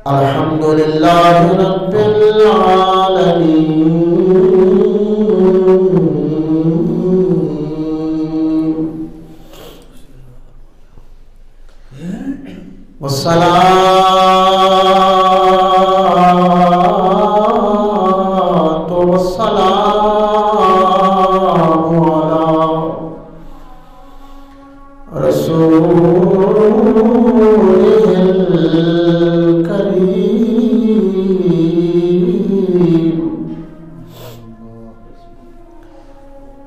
अल्हम्दुलिल्लाहि रब्बिल आलमीन वस्सलातु वस्सलामु अला रसूलिल करीम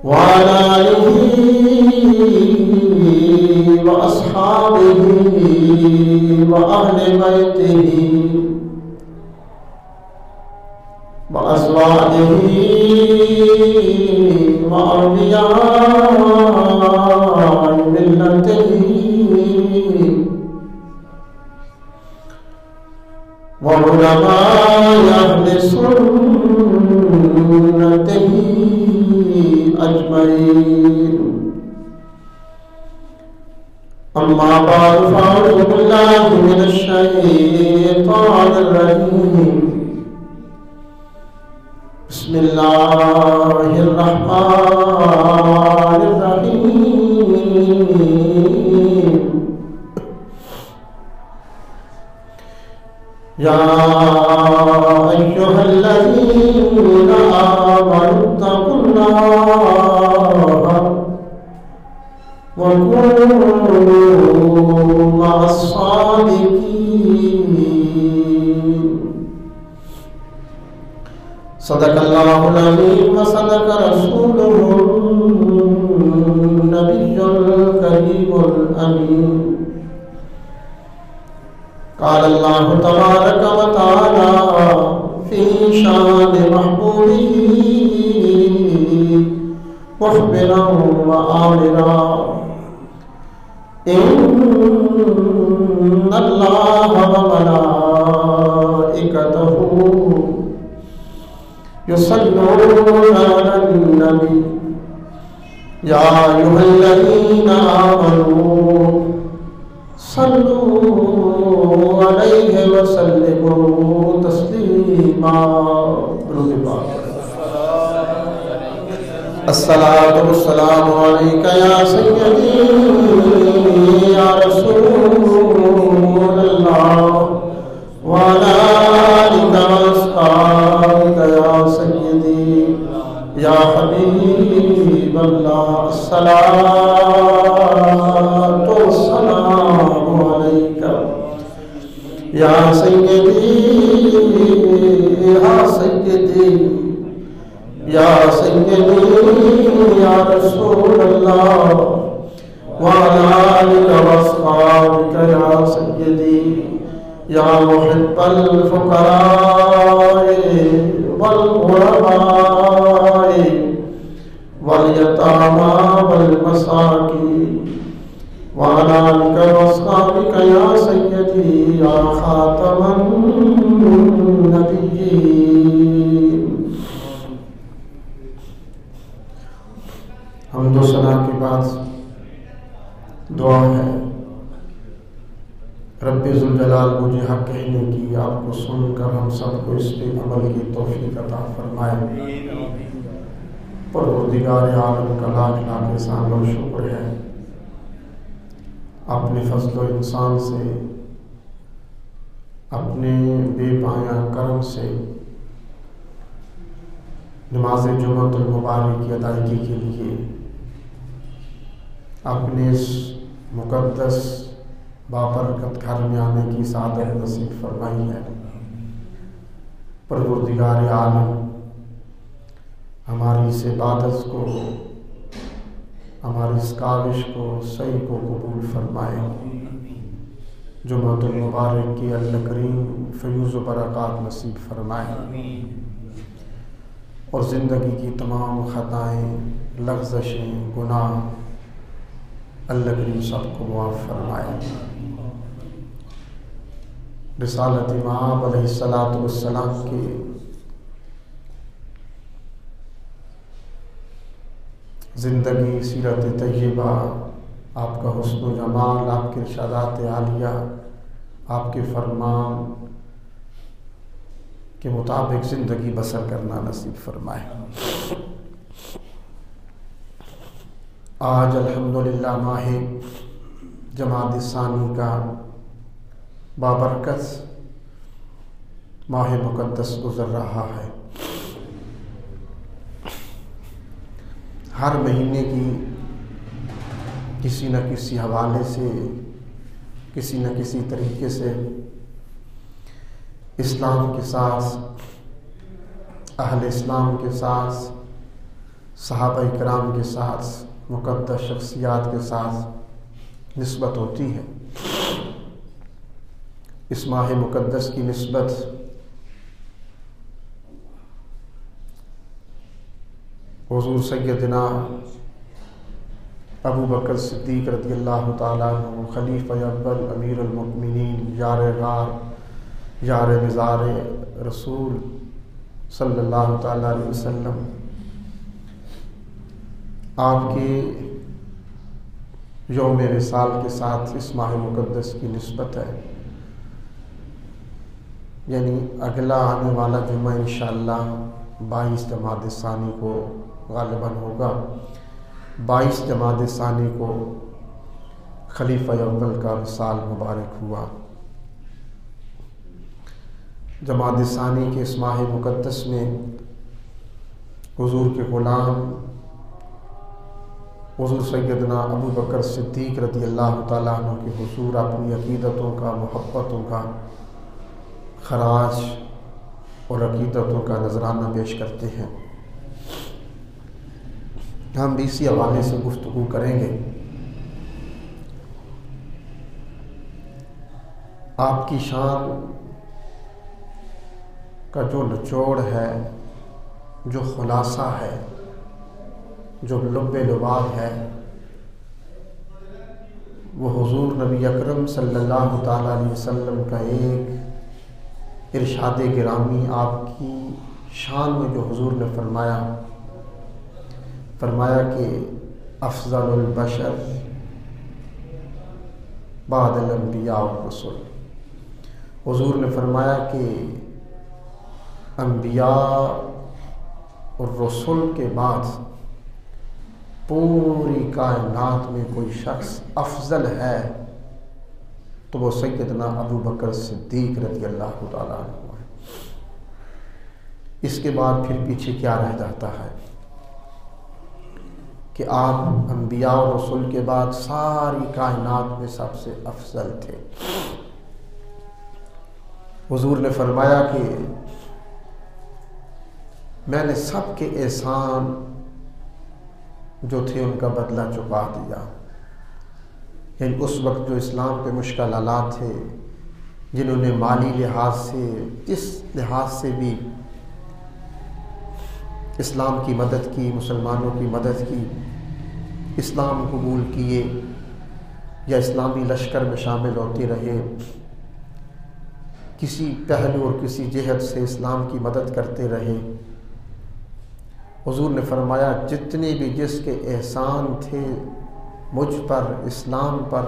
व अला आलिहि व अस्हाबिहि व अहले बैतिहि व अज़वाजिहि व औलियाए मिल्लतिहि व उलमाए अहले सुन्नतिहि अजमईन। अम्मा बाद फ़अऊज़ु बिल्लाहि मिनश शैतानिर रजीम। बिस्मिल्लाहिर रहमानिर रहीम। या अय्युहल्लज़ीना आमनुत्तक़ुल्लाह वकूनू मअस्सादिकीन। सदक़ल्लाहुल अज़ीम व सदक़ रसूलुहुन नबियुल करीमुल अमीन। क़ाल अल्लाहु तबारक व तआला फ़ी शान महबूबिही मुख़बिरन व आमिरा। इन्नल्लाह व मलाइकतहू युसल्लूना अलन नबी या अय्युहल्लज़ीना आमनू सल्लू अलैहि व सल्लिमू तस्लीमा। अस्सलातु वस्सलामु अलैका या सय्यदी या रसूलल्लाह व अला आलिका व अस्हाबिका या सय्यदी या हबीबल्लाह। अस्सलातु वस्सलामु अलैका या सय्यदी या सय्यदी या सय्यदी या रसूलल्लाह व अला आलिका व अस्हाबिका या सय्यदी या मुहिब्बल फुक़राए वल गुरबाए वल यतामा वल मसाकीन व अला आलिका व अस्हाबिका या सय्यदी या खातमन नबिय्यीन। हमदो सना के बाद दुआ है, रब्बे ज़ुल जलाल मुझे हक कहने की, आपको सुनकर हम सबको इस पे अमल की तौफीक अता फरमाए। परवरदिगार आलम का लाख लाख एहसान और शुक्र है, अपने फज़्ल व इंसान से, अपने बेपाया करम से नमाज जुम्मतुल मुबारक की अदायगी के लिए अपने इस मुक़द्दस बाबरकत घर में आने की सादत नसीब फरमाई है। परवरदिगार आलम हमारी इस इबादत को, हमारी इस काविश को, सही को कबूल फरमाए। जुम्मतुल मुबारक की अल्लाह करीम फ़यूज़ व बरक़ात नसीब फरमाए और ज़िंदगी की तमाम ख़ताएँ, लग़्ज़शें, गुनाह अल्लाह करीम सबको मुआफ़ फरमाए। रिसालत इमाम अलैहिस्सलातु वस्सलाम के ज़िंदगी, सीरत तय्यबा, आपका हुस्न जमाल, आपके इरशादात आलिया, आपके फरमान, के मुताबिक ज़िंदगी बसर करना नसीब फरमाए। आज अल्हम्दुलिल्लाह माह जमाद सानी का बाबरकत माह मुक़द्दस गुज़र रहा है। हर महीने की किसी न किसी हवाले से, किसी न किसी तरीके से इस्लाम के साथ, अहले इस्लाम के साथ, सहाबा इकराम के साथ, मुक़द्दस शख्सियात के साथ निस्बत होती है। इस माह मुक़द्दस की निस्बत हुज़ूर सैयदना अबू बकर सिद्दीक़ रज़ियल्लाहु ताला अन्हु, खलीफ़ा अव्वल अमीरुल मुमिनीन, यार गार, यार मिज़ार रसूल सल्लल्लाहु ताला अलैहि वसल्लम, आपके यौम विसाल के साथ इस माह मुक़द्दस की निस्बत है। यानी अगला आने वाला जुम्मा इंशाअल्लाह 22 जमाद सानी को गालिबन होगा। 22 जमाद सानी को खलीफा अव्वल का विसाल मुबारक हुआ। जमाद सानी के इस माह मुक़द्दस में हुज़ूर के ग़ुलाम हुज़ूर सैयदना अबू बकर सिद्दीक़ रज़ियल्लाहु ताला अन्हु के हुज़ूर अपनी अक़ीदतों का, मोहब्बतों का खराज और अक़ीदतों का नजराना पेश करते हैं। हम भी इसी हवाले से गुफ्तगू करेंगे। आपकी शान का जो निचोड़ है, जो खुलासा है, जो लुब्बे लुबाब है, वो हुज़ूर नबी अकरम सल्लल्लाहु ताला अलैहि वसल्लम का एक इरशाद गिरामी, आपकी शान में जो हुज़ूर ने फरमाया कि अफ़ज़लुल बशर बादल अंबिया व रसूल। हुज़ूर ने फरमाया कि अंबिया और रसूल के बाद पूरी कायनात में कोई शख्स अफजल है तो वो सैयदना अबू बकर सिद्दीक़ रज़ियल्लाहु ताला अन्हु है। इसके बाद फिर पीछे क्या रह जाता है कि आप अंबिया और रसूल के बाद सारी कायनात में सबसे अफजल थे। हुज़ूर ने फरमाया कि मैंने सबके एहसान जो थे उनका बदला चुका दिया। यानी उस वक्त जो इस्लाम पे मुश्किल हालात थे, जिन्होंने माली लिहाज से, इस लिहाज से भी इस्लाम की मदद की, मुसलमानों की मदद की, इस्लाम कबूल किए या इस्लामी लश्कर में शामिल होते रहे, किसी पहलू और किसी जहत से इस्लाम की मदद करते रहे। हुज़ूर ने फरमाया जितने भी जिसके एहसान थे मुझ पर, इस्लाम पर,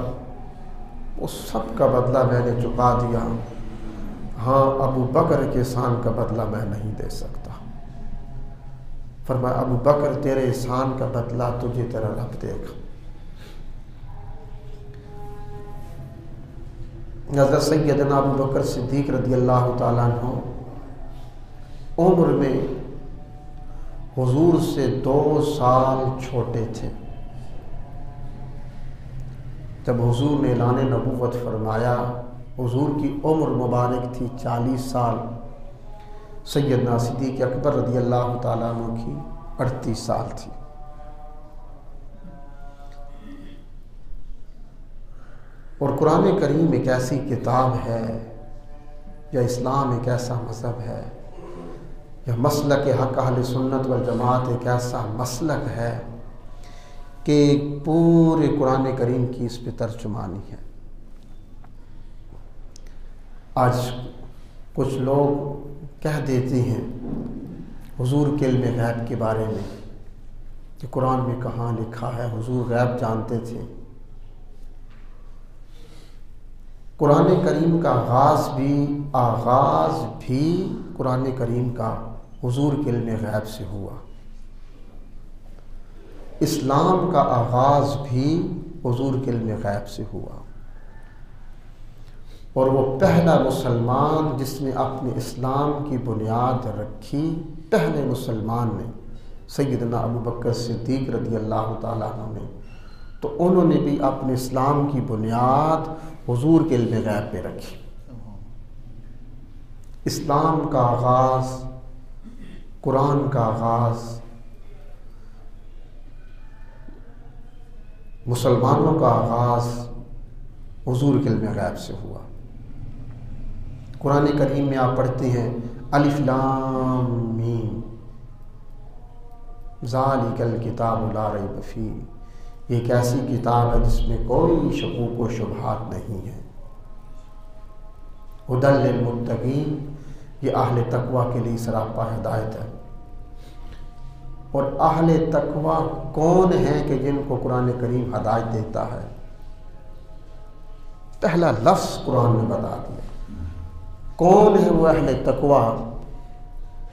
उस सब का बदला मैंने चुका दिया। हाँ, अबू बकर के एहसान का बदला मैं नहीं दे सकता। फरमाया अबू बकर तेरे एहसान का बदला तुझे तेरा रब देगा। हज़रत सैयदना अबू बकर सिद्दीक़ रज़ियल्लाहु ताला अन्हु उम्र में हुज़ूर से 2 साल छोटे थे। जब हुज़ूर ने ऐलान नबूवत फरमाया, हुज़ूर की उम्र मुबारक थी 40 साल। सैयदना सिद्दीक़ अकबर रज़ियल्लाहु ताला अन्हु की 38 साल थी। और कुरान करीम एक ऐसी किताब है, या इस्लाम एक ऐसा मज़हब है, या मसलक हक़ अहले सुन्नत वल जमात एक ऐसा मसलक है कि पूरे कुरान करीम की इस पे तर्जुमानी है। आज कुछ लोग कह देते हैं हुज़ूर के इल्म गैब के बारे में कि कुरान में कहाँ लिखा है हुज़ूर गैब जानते थे। कुरान करीम का आगाज़ भी कुरान करीम का हुजूर के इल्म गैब से हुआ। इस्लाम का आगाज़ भी हुजूर के इल्म गैब से हुआ। और वो पहला मुसलमान जिसने अपने इस्लाम की बुनियाद रखी, पहले मुसलमान ने सैयदना अबू बकर सिद्दीक़ रज़ी अल्लाह ताला अन्हु ने, तो उन्होंने भी अपने इस्लाम की बुनियाद हुजूर के इल्म गैब पे रखी। इस्लाम का आगाज़, कुरान का आगाज़ मुसलमानों का आगाज़ हुजूर के इल्म गैब से हुआ। कुरान करीम में आप पढ़ते हैं अलिफ लाम मीम ज़ालिकल किताबु ला रैब फीह, एक ऐसी किताब है जिसमें कोई शकूक व शुबहात नहीं है। हुदल लिल मुत्तकीन, ये अहले तकवा के लिए सरापा हिदायत है। और अहले तकवा कौन है कि जिनको कुरान करीम हिदायत देता है? पहला लफ्ज़ कुरान ने बता दिया। कौन है वो अहले तकवा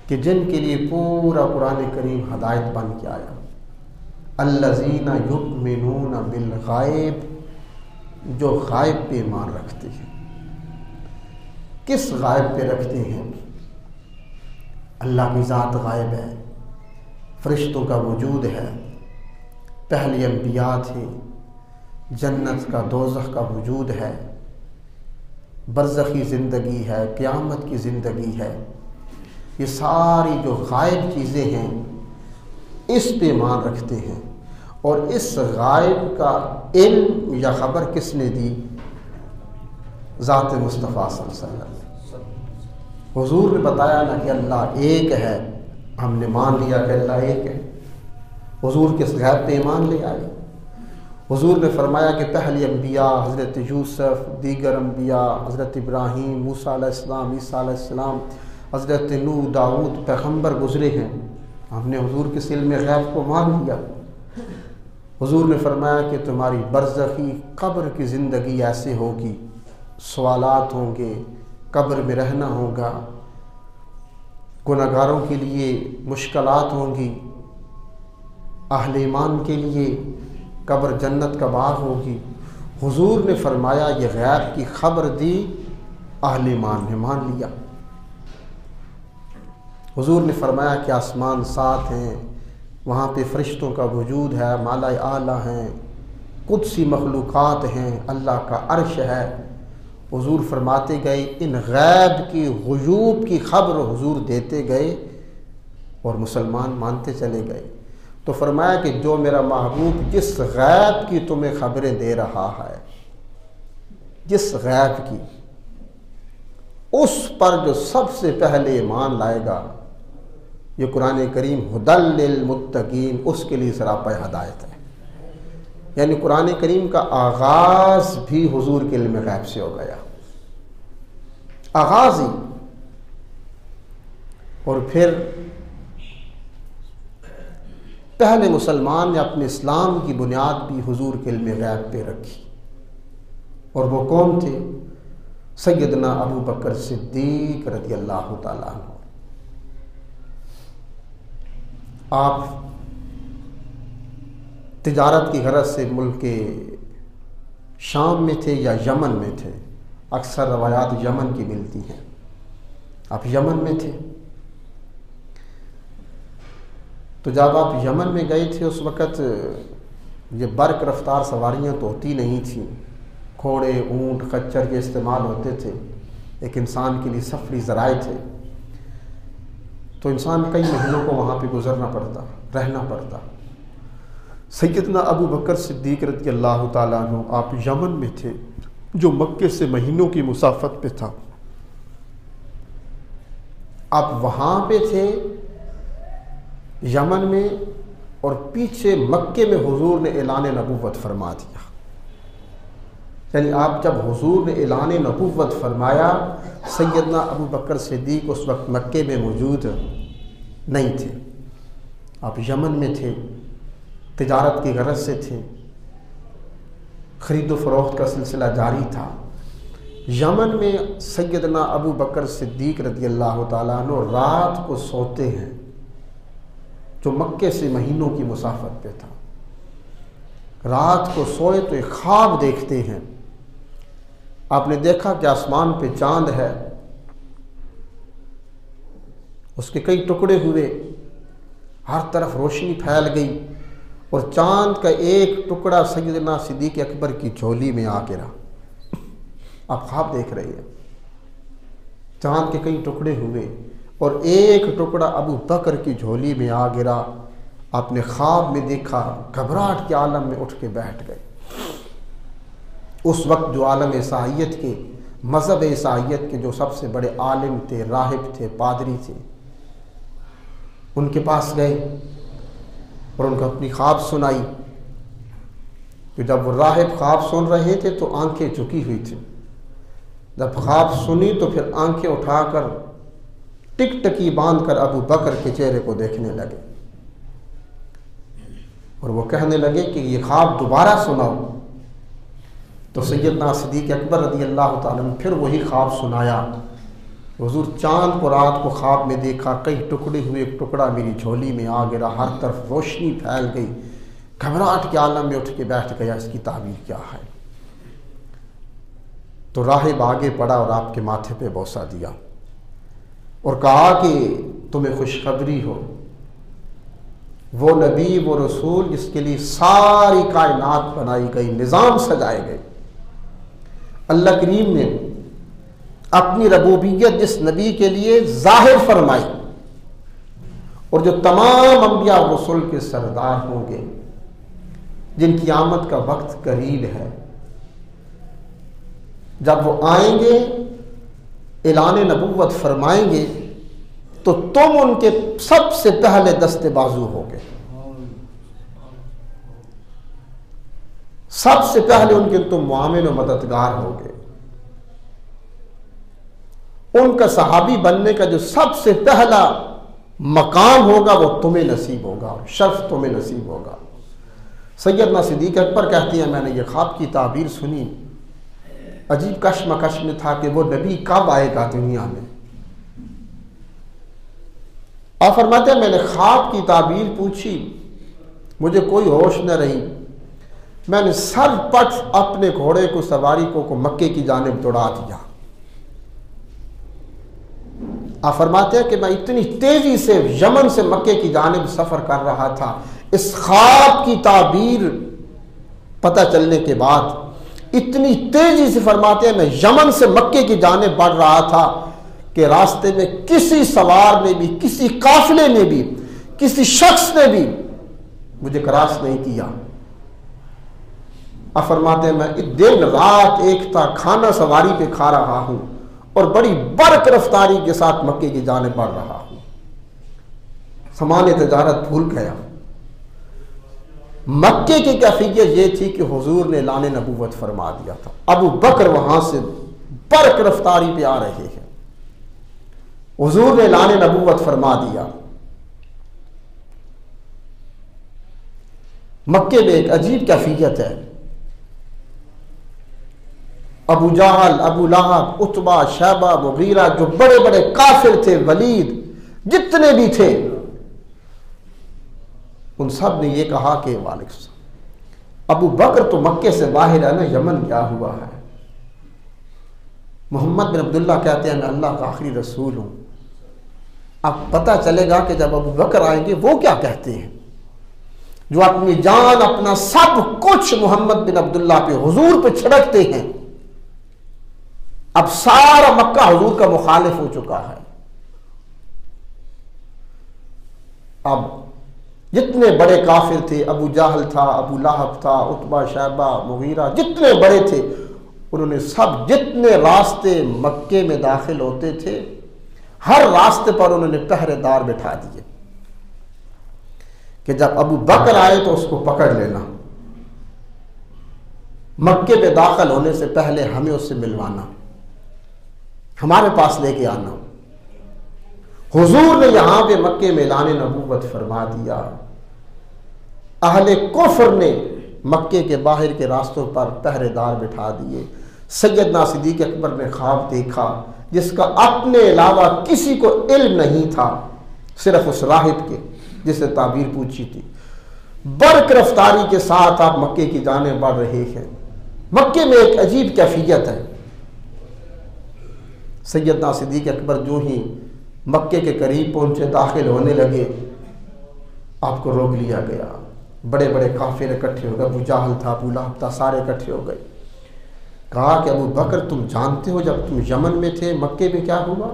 कि जिनके लिए पूरा कुरान करीम हिदायत बन के आया? अल्लज़ीना युमिनूना बिल गायब, जो गायब पे ईमान रखते हैं। किस गायब पे रखते हैं? अल्लाह की ज़ात गायब है, फरिश्तों का वजूद है, पहले अंबिया थे, जन्नत का दोज़ख का वजूद है, बरज़खी ज़िंदगी है, क़यामत की ज़िंदगी है। ये सारी जो गायब चीज़ें हैं इस पे ईमान रखते हैं। और इस गायब का इल्म या ख़बर किसने दी? ज़ात मुस्तफ़ा सल्लल्लाहु अलैहि वसल्लम। हुज़ूर ने बताया ना कि अल्लाह एक है, हमने मान लिया कि अल्लाह एक है। हुज़ूर किस गायब पे ईमान ले आए? हुज़ूर ने फरमाया कि पहले अंबिया हज़रत यूसुफ़, दीगर अंबिया हज़रत इब्राहीम, मूसा अलैहिस्सलाम, ईसा अलैहिस्सलाम, हज़रत नूह, दाऊद पैगम्बर गुज़रे हैं। हमने हुज़ूर के इल्म गैब को मान लिया। हुज़ूर ने फरमाया कि तुम्हारी बरज़खी कब्र की ज़िंदगी ऐसे होगी, सवालात होंगे, कब्र में रहना होगा, गुनहगारों के लिए मुश्किलात होंगी, अहले ईमान के लिए कब्र जन्नत का बाग होगी। हुज़ूर ने फरमाया ये गैब की खबर दी, अहले ईमान ने मान लिया। हुज़ूर ने फरमाया कि आसमान 7 हैं, वहाँ पे फरिश्तों का वजूद है, माला आला हैं, कुदसी मखलूक़ात हैं, अल्लाह का अर्श है। हुज़ूर फरमाते गए, इन गैब की गुयूब की खबर हुज़ूर देते गए और मुसलमान मानते चले गए। तो फरमाया कि जो मेरा महबूब जिस गैब की तुम्हें खबरें दे रहा है, जिस गैब की, उस पर जो सबसे पहले ईमान लाएगा, ये कुरान करीम हुदल लिल मुत्तकीन, उसके लिए सरापा हिदायत है। यानी कुरान करीम का आगाज़ भी हुजूर के इल्म गैब से हो गया, आगाज़ ही। और फिर पहले मुसलमान ने अपने इस्लाम की बुनियाद भी हुजूर के इल्म गैब पे रखी। और वो कौन थे? सैयदना अबू बकर सिद्दीक़ रज़ी अल्लाह ताला अन्हु। आप तिजारत की गरज से मुल्क के शाम में थे या यमन में थे? अक्सर रवायात यमन की मिलती हैं। आप यमन में थे। तो जब आप यमन में गए थे उस वक़्त ये बर्क रफ्तार सवारियाँ तो होती नहीं थी, घोड़े, ऊँट, खच्चर के इस्तेमाल होते थे। एक इंसान के लिए सफरी ज़राए थे। तो इंसान कई महीनों को वहाँ पे गुजरना पड़ता, रहना पड़ता। सैयदना अबू बकर सिद्दीक़ रज़ी अल्लाह ताला अन्हु, आप यमन में थे जो मक्के से महीनों की मुसाफत पे था। आप वहाँ पे थे यमन में, और पीछे मक्के में हुजूर ने ऐलान नबुव्वत फरमा दिया। यानी आप जब हुजूर ने ऐलान नबुव्वत फरमाया, सैयदना अबू बकर सिद्दीक़ उस वक्त मक्के में मौजूद नहीं थे। आप यमन में थे, तिजारत की गरज से थे, ख़रीदो फ़रोख्त का सिलसिला जारी था। यमन में सैयदना अबू बकर सिद्दीक रज़ी अल्लाह ताला अन्हु रात को सोते हैं, जो मक्के से महीनों की मुसाफत पे था। रात को सोए तो एक ख्वाब देखते हैं। आपने देखा कि आसमान पे चांद है, उसके कई टुकड़े हुए, हर तरफ रोशनी फैल गई और चांद का एक टुकड़ा सैयदना सिद्दीक अकबर की झोली में आ गिरा। आप ख्वाब देख रहे हैं, चांद के कई टुकड़े हुए और एक टुकड़ा अबू बकर की झोली में आ गिरा। आपने ख्वाब में देखा, घबराहट के आलम में उठ के बैठ गए। उस वक्त जो आलम ईसाइयत के, मज़हब ईसाइयत के जो सबसे बड़े आलिम थे, राहिब थे, पादरी थे, उनके पास गए और उनको अपनी ख्वाब सुनाई। तो जब वो राहिब ख्वाब सुन रहे थे तो आंखें झुकी हुई थी। जब ख्वाब सुनी तो फिर आंखें उठाकर टिकटकी बांधकर अबू बकर के चेहरे को देखने लगे और वो कहने लगे कि ये ख्वाब दोबारा सुनाओ। तो सैयदना सिद्दीक अकबर रज़ी अल्लाह ताला ने फिर वही ख्वाब सुनाया। हुजूर, चांद को रात को ख्वाब में देखा, कई टुकड़े हुए, एक टुकड़ा मेरी झोली में आ गिरा, हर तरफ रोशनी फैल गई, घबराहट के आलम में उठ के बैठ गया, इसकी ताबीर क्या है? तो राहिब आगे पड़ा और आपके माथे पे बोसा दिया और कहा कि तुम्हें खुशखबरी हो, वो नबी, वो रसूल जिसके लिए सारी कायनात बनाई गई, निज़ाम सजाए गए, अल्लाह करीम ने अपनी रबूबियत जिस नबी के लिए जाहिर फरमाई और जो तमाम अंबिया और रसूल के सरदार होंगे, जिनकी आमद का वक्त करीब है, जब वो आएंगे, ऐलान नबुव्वत फरमाएंगे, तो तुम उनके सबसे पहले दस्ते बाजू होगे, सबसे पहले उनके तुम मुआमिन और मददगार होगे। उनका सहाबी बनने का जो सबसे पहला मकाम होगा वो तुम्हें नसीब होगा, शर्फ तुम्हें नसीब होगा। सैयदना सिद्दीक अकबर कहती हैं, मैंने ये ख्वाब की ताबीर सुनी, अजीब कश्मकश में था कि वो नबी कब आएगा दुनिया में। और फरमाते हैं, मैंने ख्वाब की ताबीर पूछी, मुझे कोई होश न रही, मैंने सरपट अपने घोड़े को, सवारी को मक्के की जानिब दौड़ा दिया। आप फरमाते हैं कि मैं इतनी तेजी से यमन से मक्के की जानिब सफर कर रहा था, इस ख्वाब की ताबीर पता चलने के बाद इतनी तेजी से, फरमाते हैं, मैं यमन से मक्के की जानिब बढ़ रहा था कि रास्ते में किसी सवार ने भी, किसी काफिले ने भी, किसी शख्स ने भी मुझे क्रॉस नहीं किया। आप फरमाते हैं, मैं दिन रात एकता खाना सवारी पे खा रहा हूं और बड़ी बरक रफ्तारी के साथ मक्के की जानिब बढ़ रहा हूं। सामान्य तजारत भूल गया। मक्के की कैफियत यह थी कि हुजूर ने ऐलान नबूवत फरमा दिया था। अबू बकर वहां से बरक रफ्तारी पे आ रहे हैं, हुजूर ने ऐलान नबूवत फरमा दिया। मक्के में एक अजीब कैफियत है। अबू जहल, अबू लहब, उतबा, शैबा, मुगीरा, जो बड़े बड़े काफिर थे, वलीद, जितने भी थे, उन सब ने यह कहा कि वालेकुम, अबू बकर तो मक्के से बाहर है ना, यमन क्या हुआ है? मोहम्मद बिन अब्दुल्ला कहते हैं, मैं अल्लाह का आखिरी रसूल हूं। अब पता चलेगा कि जब अबू बकर आएंगे वो क्या कहते हैं, जो अपनी जान, अपना सब कुछ मोहम्मद बिन अब्दुल्ला पे, हुजूर पे छिड़कते हैं। अब सारा मक्का हुजूर का मुखालिफ हो चुका है। अब जितने बड़े काफिर थे, अबू जहल था, अबू लहब था, उतबा, शैबा, मुगीरा, जितने बड़े थे, उन्होंने सब, जितने रास्ते मक्के में दाखिल होते थे, हर रास्ते पर उन्होंने पहरेदार बिठा दिए कि जब अबू बकर आए तो उसको पकड़ लेना, मक्के में दाखिल होने से पहले हमें उससे मिलवाना, हमारे पास लेके आना। हुजूर ने यहां पे मक्के में ऐलान नबूवत फरमा दिया। अहले कुफ्र ने मक्के के बाहर के रास्तों पर पहरेदार बिठा दिए, सैयदना सिद्दीक़ अकबर ने ख्वाब देखा जिसका अपने अलावा किसी को इल्म नहीं था, सिर्फ उस राहिब के जिससे ताबीर पूछी थी। बर्क रफ्तारी के साथ आप मक्के की जानिब बढ़ रहे हैं। मक्के में एक अजीब कैफियत है। सैयदना सिद्दीक़ अकबर जो ही मक्के के करीब पहुंचे, दाखिल होने लगे, आपको रोक लिया गया। बड़े बड़े काफिले इकट्ठे हो गए, अबू जहल था, अबू लहब था, सारे इकट्ठे हो गए। कहा कि अबू बकर, तुम जानते हो जब तुम यमन में थे मक्के में क्या हुआ?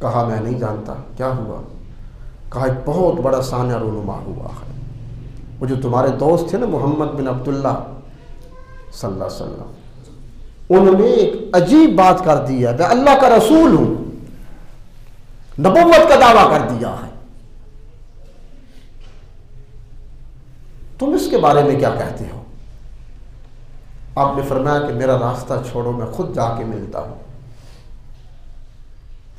कहा मैं नहीं जानता, क्या हुआ? कहा एक बहुत बड़ा साना रूनुमा हुआ है। वो जो तुम्हारे दोस्त थे ना मोहम्मद बिन अब्दुल्ला सल्लल्लाहु अलैहि वसल्लम, उन्होंने एक अजीब बात कर दी है, मैं अल्लाह का रसूल हूं, नबुव्वत का दावा कर दिया है। तुम इसके बारे में क्या कहते हो? आपने फरमाया कि मेरा रास्ता छोड़ो, मैं खुद जाके मिलता हूं।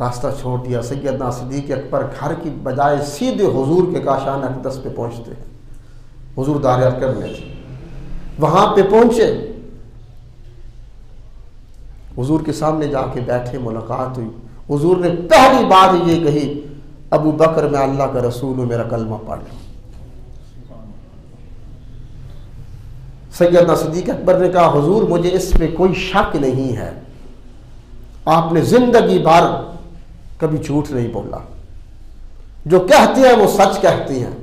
रास्ता छोड़ दिया। सैयदना सिद्दीक़ अकबर घर की बजाय सीधे हुजूर के काशान अक़दस पे पहुंचते। हुजूर दार अरकम में थे, वहां पे पहुंचे, हुजूर के सामने जाके बैठे, मुलाकात हुई। हुजूर ने पहली बात ये कही, अबू बकर मैं अल्लाह का रसूल हूं, मेरा कलमा पढ़ लो। सैयदना सिद्दीक़ अकबर ने कहा, हुजूर मुझे इस पे कोई शक नहीं है, आपने जिंदगी भर कभी झूठ नहीं बोला, जो कहते हैं वो सच कहते हैं,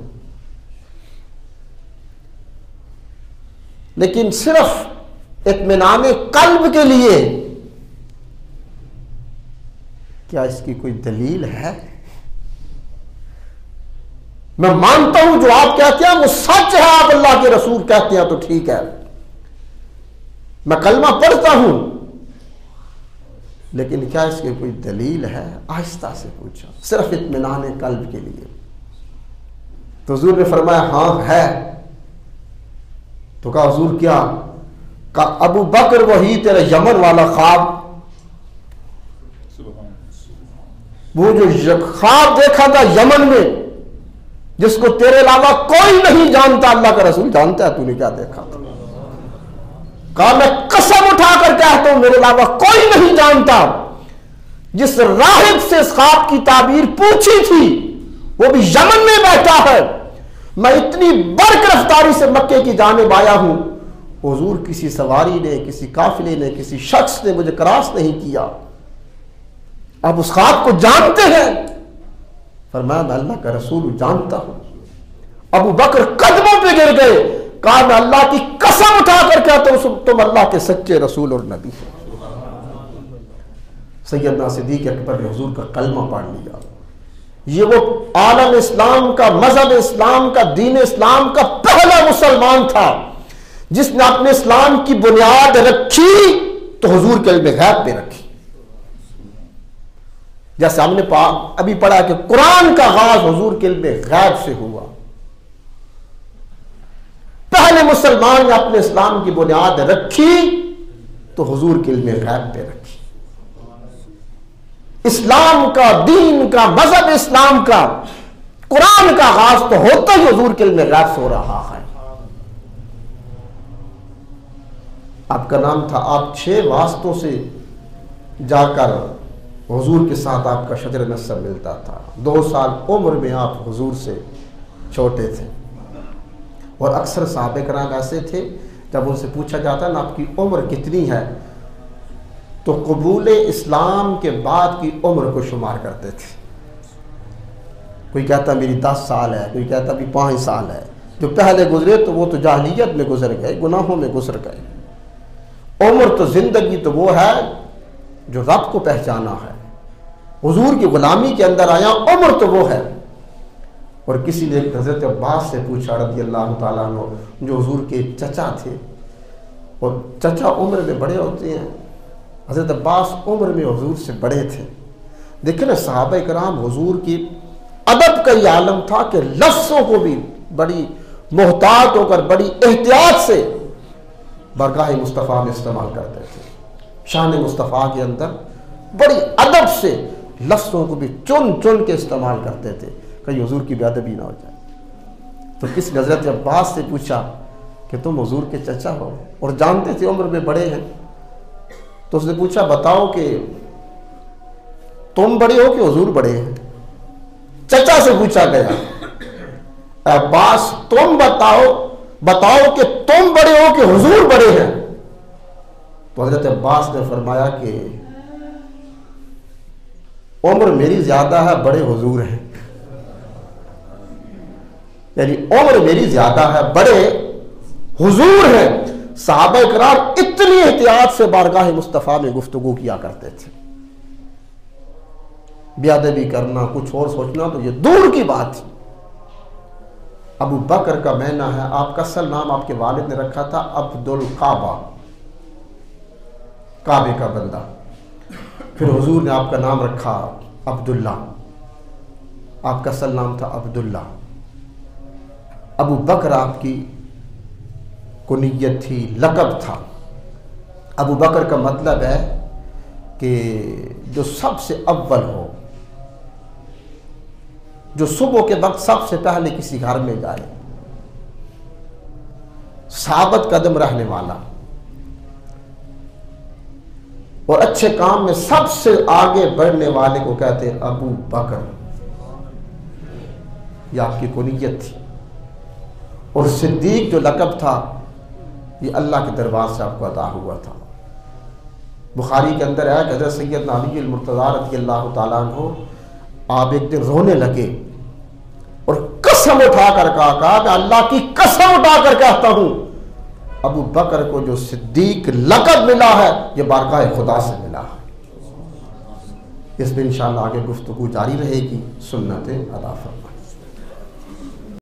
लेकिन सिर्फ इत्मीनान कल्ब के लिए क्या इसकी कोई दलील है? मैं मानता हूं जो आप कहते हैं वो सच है, आप अल्लाह के रसूल कहते हैं तो ठीक है, मैं कलमा पढ़ता हूं, लेकिन क्या इसकी कोई दलील है? आहिस्ता से पूछा, सिर्फ इत्मीनान कल्ब के लिए। तो हुजूर ने फरमाया हाँ है। तो कहा हुजूर क्या? कहा अबू बकर वही तेरा यमन वाला ख्वाब, वो जो ख्वाब देखा था यमन में जिसको तेरे अलावा कोई नहीं जानता, अल्लाह का रसूल जानता है, तूने क्या देखा था? कहा मैं कसम उठाकर कहता हूं मेरे अलावा कोई नहीं जानता। जिस राहिब से इस ख्वाब की ताबीर पूछी थी वो भी यमन में बैठा है। मैं इतनी बर्क रफ्तारी से मक्के की जानिब आया हूं, हुजूर किसी सवारी ने, किसी काफिले ने, किसी शख्स ने मुझे क्रॉस नहीं किया। आप उस ख्वाब को जानते हैं? फरमाया मैं अल्लाह का रसूल जानता हूं। अबू बकर कदमों पे गिर गए। कहा मैं अल्लाह की कसम उठाकर कहता हूं तुम अल्लाह के सच्चे रसूल और नबी हो। सैयदना सिद्दीक़ अकबर ने हुजूर का कलमा पढ़ लिया। ये वो आलम इस्लाम का, मजहब इस्लाम का, दीन इस्लाम का पहला मुसलमान था जिसने अपने इस्लाम की बुनियाद रखी तो हुजूर के इल्म गैब पे रखी। जैसे हमने अभी पढ़ा कि कुरान का आगाज हुजूर के इल्म गैब से हुआ। पहले मुसलमान ने अपने इस्लाम की बुनियाद रखी तो हुजूर के इल्म गैब पे रखी। इस्लाम का, दीन का, मजहब इस्लाम का, कुरान का आगाज तो होता ही हुजूर के इल्म गैब से हो रहा है। आपका नाम था, आप 6 वास्तों से जाकर हुजूर के साथ आपका शजर नसब मिलता था। 2 साल उम्र में आप हुजूर से छोटे थे। और अक्सर सहाबे कराम ऐसे थे, जब उनसे पूछा जाता ना आपकी उम्र कितनी है, तो कबूल इस्लाम के बाद की उम्र को शुमार करते थे। कोई कहता मेरी 10 साल है, कोई कहता भी 5 साल है। जो पहले गुजरे तो वो तो जाहिलियत में गुजर गए, गुनाहों में गुजर गए। उम्र तो जिंदगी तो वो है जो रब को पहचाना है, हुजूर की गुलामी के अंदर आया, उम्र तो वो है। और किसी ने हज़रत अब्बास से पूछा रज़ी अल्लाह ताला अन्हु, जो हुजूर के चचा थे, और चचा उम्र में बड़े होते हैं, हज़रत अब्बास उम्र में हुजूर से बड़े थे। देखिए ना सहाबा कराम हुजूर की अदब का ये आलम था कि लफ्ज़ों को भी बड़ी मोहतात होकर, बड़ी एहतियात से बरगाह मुस्तफ़ा में इस्तेमाल करते थे। शान मुस्तफ़ा के अंदर बड़ी अदब से लफ्ज़ों को भी चुन चुन के इस्तेमाल करते थे, कहीं हुजूर की बेअदबी ना हो जाए। तो किसी हज़रत अब्बास से पूछा कि तुम हुजूर के चचा हो, और जानते थे उम्र में बड़े हैं। तो उसने पूछा बताओ कि तुम बड़े हो कि हुजूर बड़े हैं? चचा से पूछा गया, अब्बास तुम बताओ कि तुम बड़े हो कि हुजूर बड़े हैं? तो हजरत अब्बास ने फरमाया कि उम्र मेरी ज्यादा है, बड़े हुजूर हैं। यानी उम्र मेरी ज्यादा है, बड़े हुजूर हैं। सहाबा इकराम इतनी एहतियात से बारगाह मुस्तफ़ा में गुफ्तगू किया करते थे। बेअदबी करना, कुछ और सोचना तो ये दूर की बात थी। अबू बकर का महीना है, आपका असल नाम आपके वालिद ने रखा था अब्दुल काबा, काबे का बंदा। फिर हुजूर ने आपका नाम रखा अब्दुल्ला, आपका असल नाम था अब्दुल्ला। अबू बकर आपकी कुनियत थी, लक़ब था। अबू बकर का मतलब है कि जो सबसे अव्वल हो, जो सुबह के वक्त सबसे पहले किसी घर में जाए, साबित कदम रहने वाला, और अच्छे काम में सबसे आगे बढ़ने वाले को कहते हैं अबू बकर। यह आपकी कुनियत थी। और सिद्दीक जो लक़ब था, ये अल्लाह के दरबार से आपको अता हुआ था। बुखारी के अंदर है कि हज़रत सैयदना अली अल-मुर्तज़ा रज़ियल्लाहु ताला अन्हु आप एक दिन रोने लगे और कसम उठाकर कहा, मैं अल्लाह की कसम उठाकर कहता हूं, अबू बकर को जो सिद्दीक लक़ब मिला है, यह बारगाह खुदा से मिला है। इसमें इंशाअल्लाह आगे गुफ्तगू जारी रहेगी। सुन्नत अदा फरमा।